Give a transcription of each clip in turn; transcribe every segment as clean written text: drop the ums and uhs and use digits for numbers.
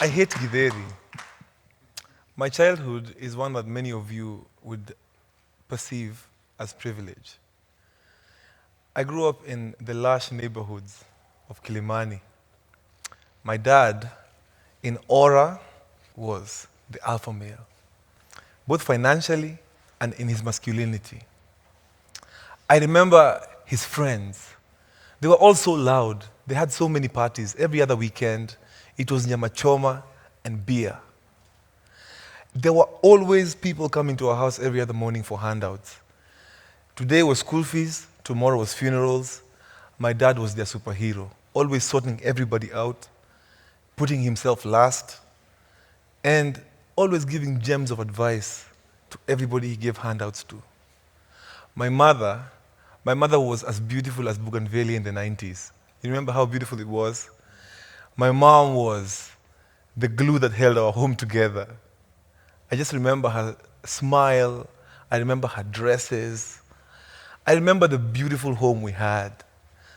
I hate githeri. My childhood is one that many of you would perceive as privilege. I grew up in the lush neighborhoods of Kilimani. My dad, in aura, was the alpha male, both financially and in his masculinity. I remember his friends. They were all so loud. They had so many parties. Every other weekend, it was nyama choma and beer. There were always people coming to our house every other morning for handouts. Today was school fees, tomorrow was funerals. My dad was their superhero, always sorting everybody out, putting himself last, and always giving gems of advice to everybody he gave handouts to. My mother, my mother was as beautiful as Bougainvillea in the 90s. You remember how beautiful it was? My mom was the glue that held our home together. I just remember her smile. I remember her dresses. I remember the beautiful home we had.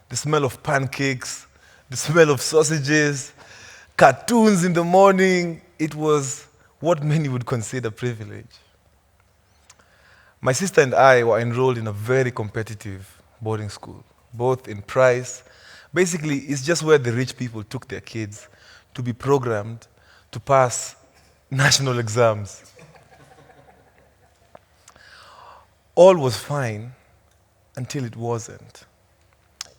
The smell of pancakes, the smell of sausages, cartoons in the morning. It was what many would consider privilege. My sister and I were enrolled in a very competitive boarding school, both in price. Basically, it's just where the rich people took their kids to be programmed to pass national exams. All was fine until it wasn't.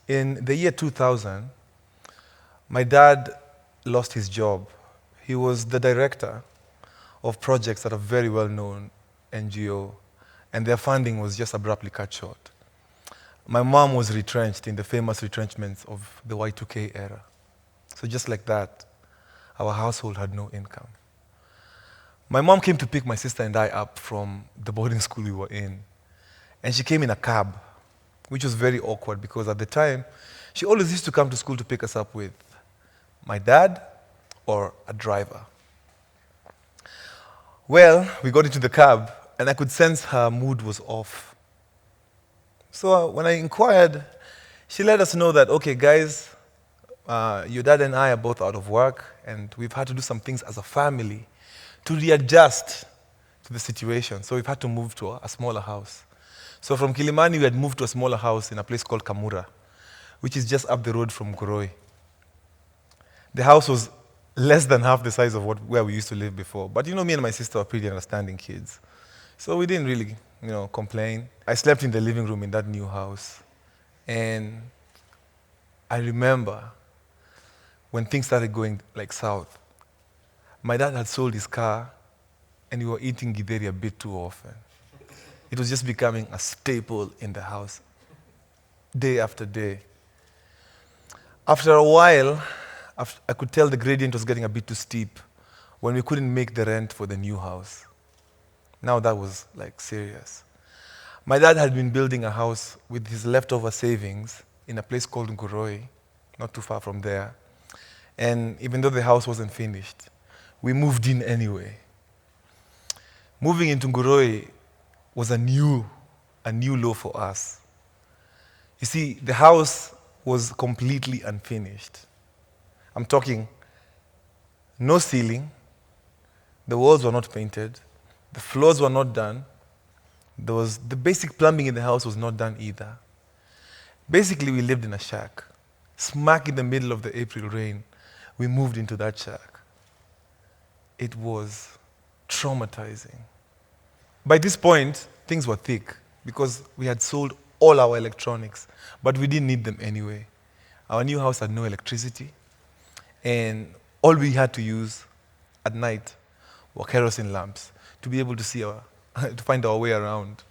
In the year 2000, my dad lost his job. He was the director of projects at a very well-known NGO, and their funding was just abruptly cut short. My mom was retrenched in the famous retrenchments of the Y2K era. So just like that, our household had no income. My mom came to pick my sister and I up from the boarding school we were in. And she came in a cab, which was very awkward because at the time, she always used to come to school to pick us up with my dad or a driver. Well, we got into the cab, and I could sense her mood was off. So when I inquired, she let us know that, okay, guys, your dad and I are both out of work, and we've had to do some things as a family to readjust to the situation. So we've had to move to a smaller house. So from Kilimani, we had moved to a smaller house in a place called Kamura, which is just up the road from Goroi. The house was less than half the size of where we used to live before. But me and my sister were pretty understanding kids. So we didn't really, complain. I slept in the living room in that new house. And I remember when things started going south. My dad had sold his car, and we were eating githeri a bit too often. It was just becoming a staple in the house, day after day. After a while, I could tell the gradient was getting a bit too steep when we couldn't make the rent for the new house. Now that was serious. My dad had been building a house with his leftover savings in a place called Nguroi, not too far from there. And even though the house wasn't finished, we moved in anyway. Moving into Nguroi was a new low for us. You see, the house was completely unfinished. I'm talking no ceiling, the walls were not painted, the floors were not done, the basic plumbing in the house was not done either. Basically, we lived in a shack. Smack in the middle of the April rain, we moved into that shack. It was traumatizing. By this point, things were thick because we had sold all our electronics, but we didn't need them anyway. Our new house had no electricity, and all we had to use at night were kerosene lamps to be able to to find our way around.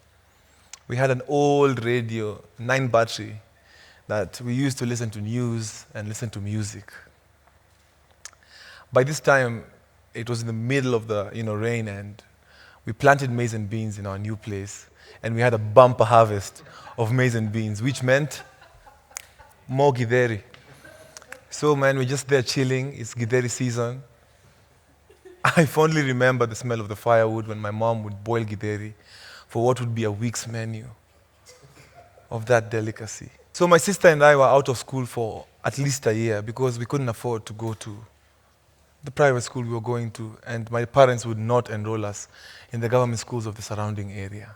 We had an old radio, 9 battery, that we used to listen to news and listen to music. By this time, it was in the middle of the rain, and we planted maize and beans in our new place, and we had a bumper harvest of maize and beans, which meant more githeri. So, man, we're just there chilling. It's githeri season. I fondly remember the smell of the firewood when my mom would boil githeri for what would be a week's menu of that delicacy. So my sister and I were out of school for at least a year because we couldn't afford to go to the private school we were going to, and my parents would not enroll us in the government schools of the surrounding area.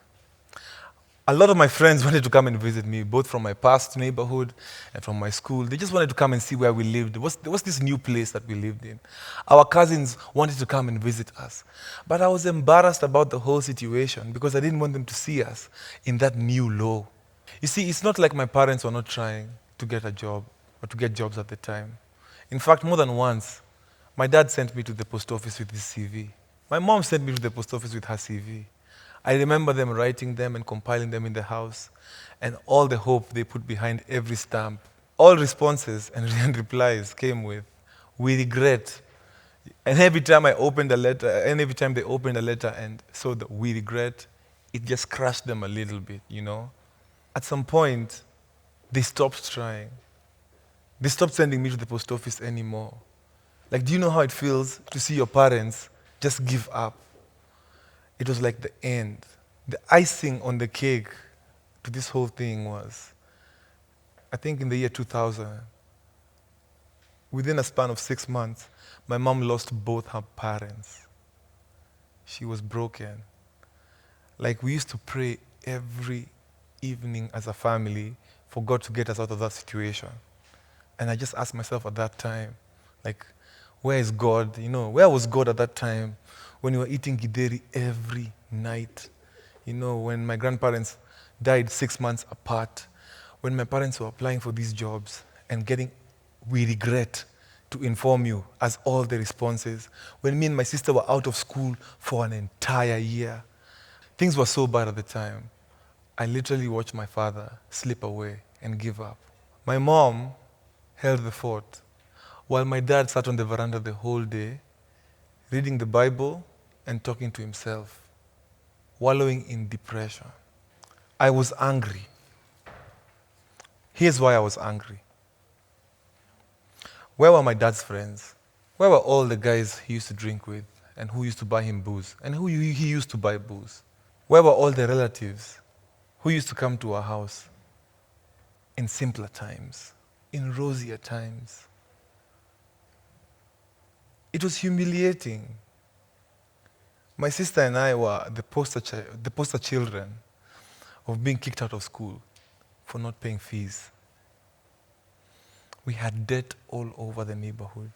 A lot of my friends wanted to come and visit me, both from my past neighborhood and from my school. They just wanted to come and see where we lived. There was this new place that we lived in. Our cousins wanted to come and visit us. But I was embarrassed about the whole situation because I didn't want them to see us in that new law. You see, it's not like my parents were not trying to get a job or to get jobs at the time. In fact, more than once, my dad sent me to the post office with his CV. My mom sent me to the post office with her CV. I remember them writing them and compiling them in the house, and all the hope they put behind every stamp. All responses and replies came with, "We regret." And every time I opened a letter, and every time they opened a letter and saw the "we regret," it just crushed them a little bit, you know? At some point, they stopped trying. They stopped sending me to the post office anymore. Like, do you know how it feels to see your parents just give up? It was like the end. The icing on the cake to this whole thing was, I think in the year 2000, within a span of 6 months, my mom lost both her parents. She was broken. Like, we used to pray every evening as a family for God to get us out of that situation. And I just asked myself at that time, like, where is God? You know, where was God at that time when you were eating githeri every night? You know, when my grandparents died 6 months apart, when my parents were applying for these jobs and getting, "we regret to inform you," as all the responses, when me and my sister were out of school for an entire year. Things were so bad at the time. I literally watched my father slip away and give up. My mom held the fort, while my dad sat on the veranda the whole day, reading the Bible and talking to himself, wallowing in depression. I was angry. Here's why I was angry. Where were my dad's friends? Where were all the guys he used to drink with and who used to buy him booze and who he used to buy booze? Where were all the relatives who used to come to our house in simpler times, in rosier times? It was humiliating. My sister and I were the poster children of being kicked out of school for not paying fees. We had debt all over the neighborhood.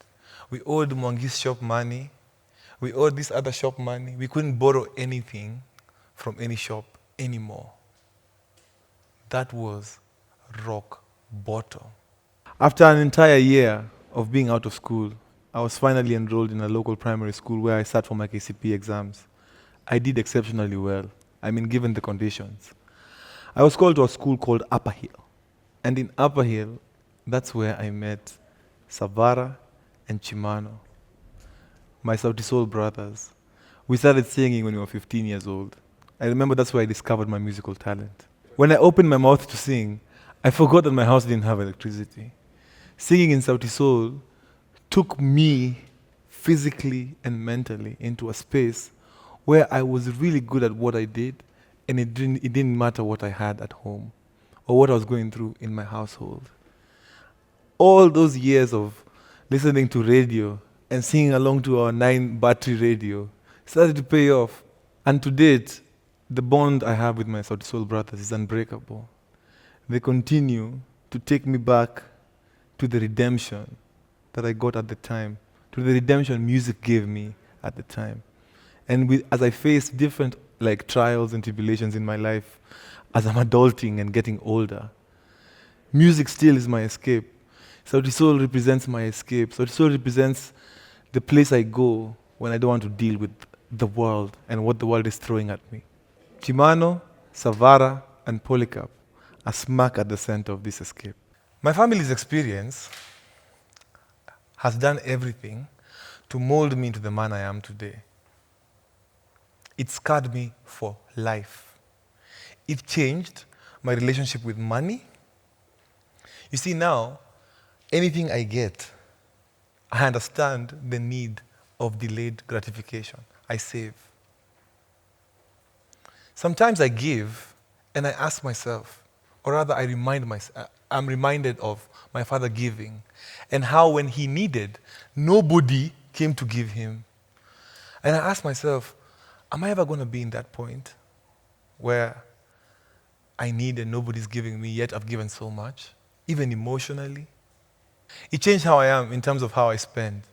We owed Mwangi's shop money. We owed this other shop money. We couldn't borrow anything from any shop anymore. That was rock bottom. After an entire year of being out of school, I was finally enrolled in a local primary school where I sat for my KCP exams. I did exceptionally well, given the conditions. I was called to a school called Upper Hill. And in Upper Hill, that's where I met Savara and Chimano, my Sauti Soul brothers. We started singing when we were 15 years old. I remember that's where I discovered my musical talent. When I opened my mouth to sing, I forgot that my house didn't have electricity. Singing in Sauti Soul took me physically and mentally into a space where I was really good at what I did, and it didn't matter what I had at home or what I was going through in my household. All those years of listening to radio and singing along to our 9-battery radio started to pay off. And to date, the bond I have with my Sauti Soul brothers is unbreakable. They continue to take me back to the redemption that I got at the time, to the redemption music gave me at the time. And as I face different trials and tribulations in my life, as I'm adulting and getting older, music still is my escape. Sauti Soul represents my escape. Sauti Soul represents the place I go when I don't want to deal with the world and what the world is throwing at me. Chimano, Savara, and Polycarp are smack at the center of this escape. My family's experience has done everything to mold me into the man I am today. It scarred me for life. It changed my relationship with money. You see, now, anything I get, I understand the need of delayed gratification. I save. Sometimes I give and I ask myself, or rather I'm reminded of my father giving and how when he needed, nobody came to give him. And I asked myself, am I ever going to be in that point where I need and nobody's giving me, yet I've given so much, even emotionally? It changed how I am in terms of how I spend.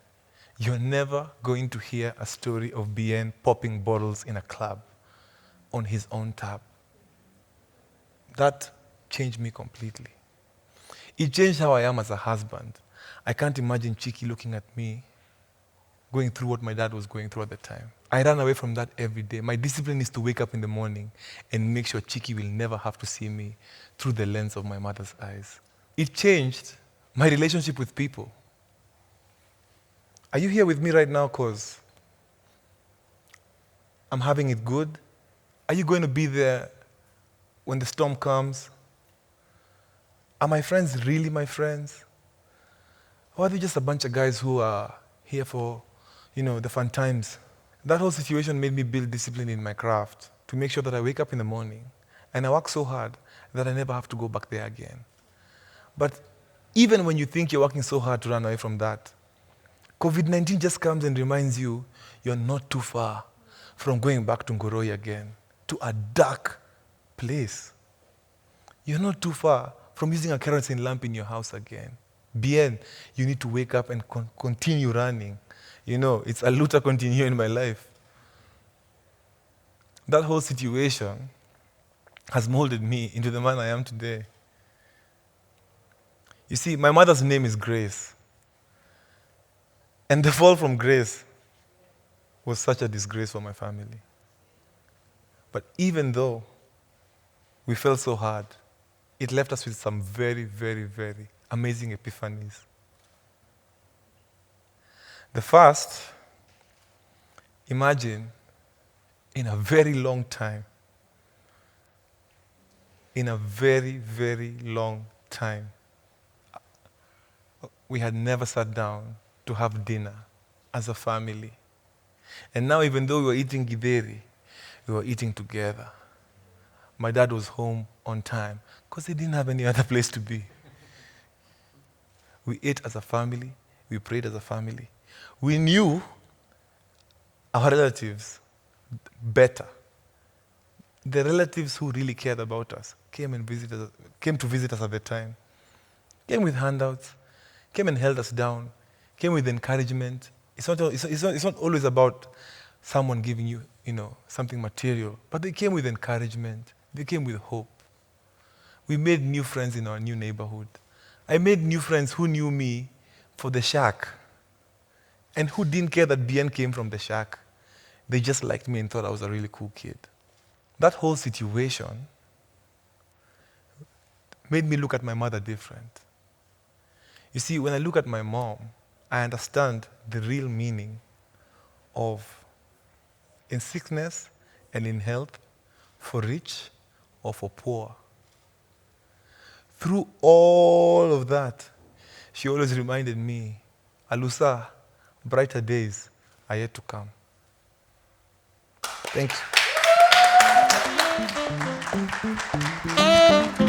You're never going to hear a story of Bien popping bottles in a club on his own tab. That changed me completely. It changed how I am as a husband. I can't imagine Chiki looking at me, going through what my dad was going through at the time. I ran away from that every day. My discipline is to wake up in the morning and make sure Chiki will never have to see me through the lens of my mother's eyes. It changed my relationship with people. Are you here with me right now because I'm having it good? Are you going to be there when the storm comes? Are my friends really my friends? Or are they just a bunch of guys who are here for, the fun times? That whole situation made me build discipline in my craft to make sure that I wake up in the morning and I work so hard that I never have to go back there again. But even when you think you're working so hard to run away from that, COVID-19 just comes and reminds you you're not too far from going back to Ngoroi again, to a dark place. You're not too far from using a kerosene lamp in your house again. Bien, you need to wake up and continue running. It's a luta continue in my life. That whole situation has molded me into the man I am today. You see, my mother's name is Grace. And the fall from grace was such a disgrace for my family. But even though we fell so hard, it left us with some very, very, very amazing epiphanies. The first, imagine in a very long time, we had never sat down to have dinner as a family. And now, even though we were eating githeri, we were eating together. My dad was home on time because he didn't have any other place to be. We ate as a family. We prayed as a family. We knew our relatives better. The relatives who really cared about us came to visit us at the time. Came with handouts, came and held us down, came with encouragement. It's not always about someone giving you, something material, but they came with encouragement. They came with hope. We made new friends in our new neighborhood. I made new friends who knew me for the shack and who didn't care that Bien came from the shack. They just liked me and thought I was a really cool kid. That whole situation made me look at my mother different. You see, when I look at my mom, I understand the real meaning of in sickness and in health, for rich or for poor. Through all of that, she always reminded me, Alusa, brighter days are yet to come. Thank you.